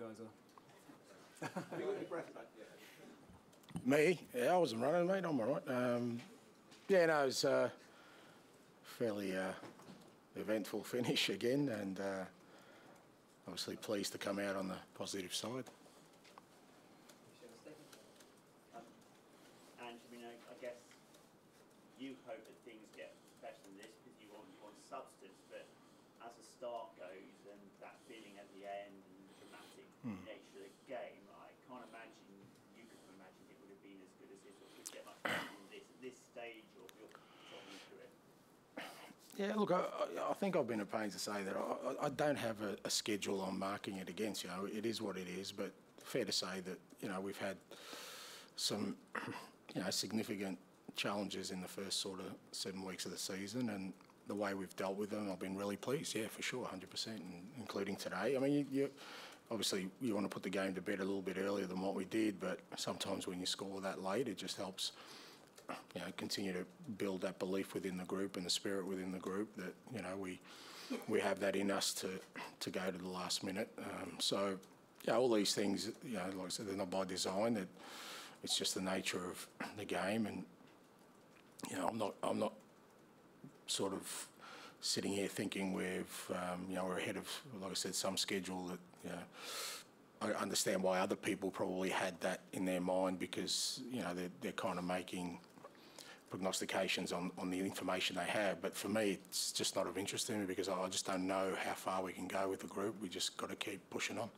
guys are. Have you got your breath back yet? Me? Yeah, I wasn't running, mate. I'm all right. Yeah, no, it was a fairly eventful finish again, and obviously pleased to come out on the positive side. Ange, I mean, I guess you hope that things get better than this because you want substance, but as the start goes and that feeling at the end and the dramatic nature of the game, I can't imagine you could imagine it would have been as good as this, or could get much better than this at this stage of your travelling through it. Yeah, look, I think I've been at pains to say that I don't have a schedule I'm marking it against. You know, it is what it is, but fair to say that, you know, we've had some, you know, significant challenges in the first sort of 7 weeks of the season, and the way we've dealt with them, I've been really pleased. Yeah, for sure, 100%, including today. I mean, you obviously you want to put the game to bed a little bit earlier than what we did, but sometimes when you score that late, it just helps, you know, continue to build that belief within the group and the spirit within the group that, you know, we have that in us to go to the last minute. So, yeah, all these things, you know, like I said, they're not by design. It's just the nature of the game, and you know, I'm not sort of sitting here thinking we've, you know, we're ahead of, like I said, some schedule that, you know, I understand why other people probably had that in their mind because, you know, they're kind of making prognostications on the information they have. But for me, it's just not of interest to me because I just don't know how far we can go with the group. We just got to keep pushing on.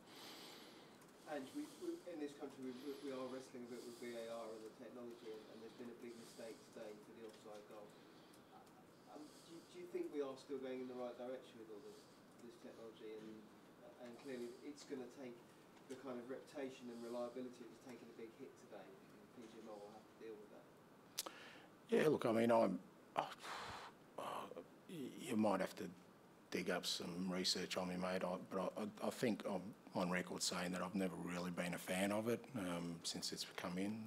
And in this country, we are wrestling a bit with VAR and the technology, and there's been a big mistake today for the offside goal. Do you think we are still going in the right direction with all this technology? And clearly, it's going to take the kind of reputation and reliability that's taken a big hit today. And PGMO will have to deal with that. Yeah, look, I mean, you might have to dig up some research on me, mate, but I think I'm on record saying that I've never really been a fan of it since it's come in.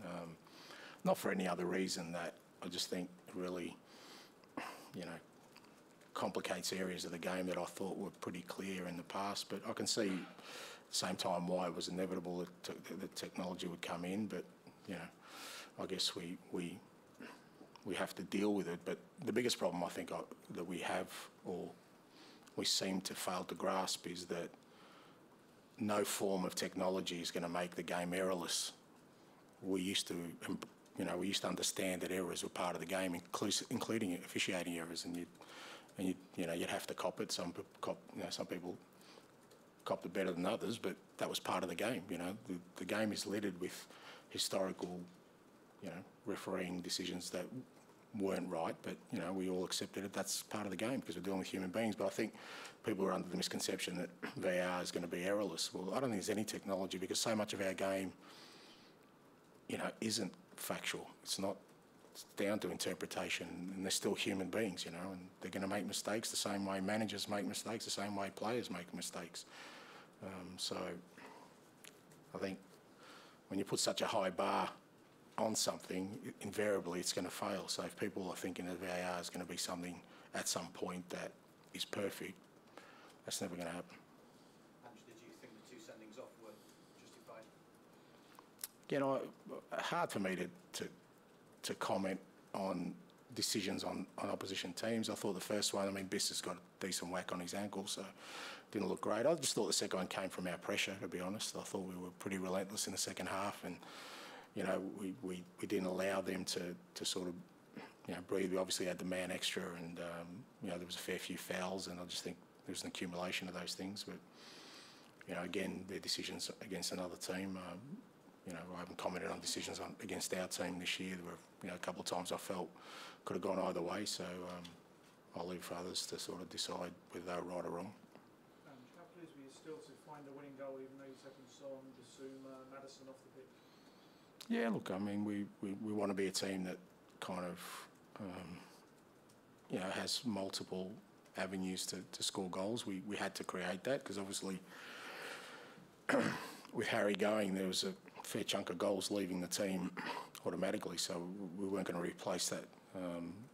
Not for any other reason that I just think really, you know, complicates areas of the game that I thought were pretty clear in the past. But I can see at the same time why it was inevitable that the technology would come in. But, you know, I guess we have to deal with it. But the biggest problem I think that we have, or we seem to fail to grasp, is that no form of technology is going to make the game errorless. We used to, you know, understand that errors were part of the game, including officiating errors, and you'd have to cop it. Some people copped it better than others, but that was part of the game. You know, the game is littered with historical, you know, refereeing decisions that weren't right, but, you know, we all accepted it. That's part of the game because we're dealing with human beings. But I think people are under the misconception that VAR is going to be errorless. Well, I don't think there's any technology because so much of our game, you know, isn't factual. It's not. It's down to interpretation, and they're still human beings, you know, and they're going to make mistakes the same way managers make mistakes, the same way players make mistakes. So I think when you put such a high bar on something, invariably it's going to fail. So if people are thinking that VAR is going to be something at some point that is perfect, that's never going to happen. Ange, did you think the 2 sendings off were justified? You know, hard for me to comment on decisions on opposition teams. I thought the first one, I mean, Biss has got a decent whack on his ankle, so didn't look great. I just thought the second one came from our pressure, to be honest. I thought we were pretty relentless in the second half, and you know, we didn't allow them to sort of, you know, breathe. We obviously had the man extra, and you know, there was a fair few fouls, and I just think there was an accumulation of those things. But you know, again, their decisions against another team. You know, I haven't commented on decisions against our team this year. There were, you know, a couple of times I felt could have gone either way. So I'll leave for others to sort of decide whether they were right or wrong. And how pleased were you still to find a winning goal, even though you second Son, Basuma, Maddison off the pitch? Yeah, look, I mean, we want to be a team that kind of, you know, has multiple avenues to score goals. We had to create that because obviously with Harry going, there was a fair chunk of goals leaving the team automatically, so we weren't going to replace that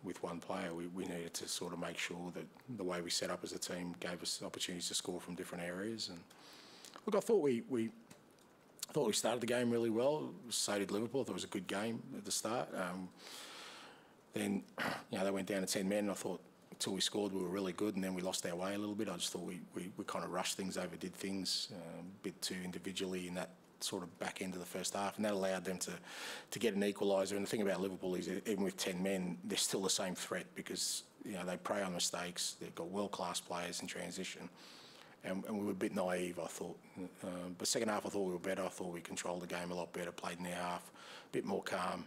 with one player. We needed to sort of make sure that the way we set up as a team gave us opportunities to score from different areas, and Look, I thought we started the game really well. So did Liverpool. I thought it was a good game at the start. Then, they went down to 10 men. I thought until we scored, we were really good, and then we lost our way a little bit. I just thought we kind of rushed things, overdid things a bit too individually in that sort of back end of the first half, and that allowed them to get an equaliser. And the thing about Liverpool is, even with 10 men, they're still the same threat because they prey on mistakes. They've got world-class players in transition, and we were a bit naive, I thought. But second half, I thought we were better. I thought we controlled the game a lot better, played in their half, a bit more calm.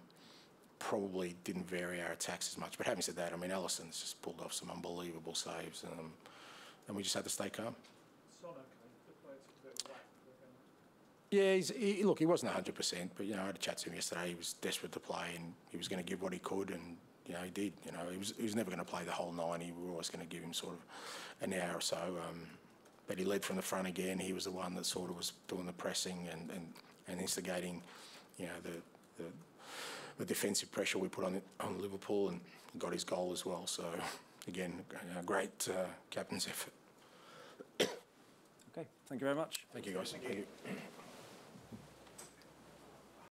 Probably didn't vary our attacks as much. But having said that, I mean, Allison's just pulled off some unbelievable saves, and we just had to stay calm. Son, okay, the players a bit whack. Yeah, look, he wasn't 100%, but I had a chat to him yesterday. He was desperate to play, and he was going to give what he could, and he did. He was never going to play the whole 90. We were always going to give him sort of an hour or so. But he led from the front again. He was the one that sort of was doing the pressing and instigating, the defensive pressure we put on Liverpool, and got his goal as well. So again, great captain's effort. Okay, thank you very much. Thank you, guys. Thank you.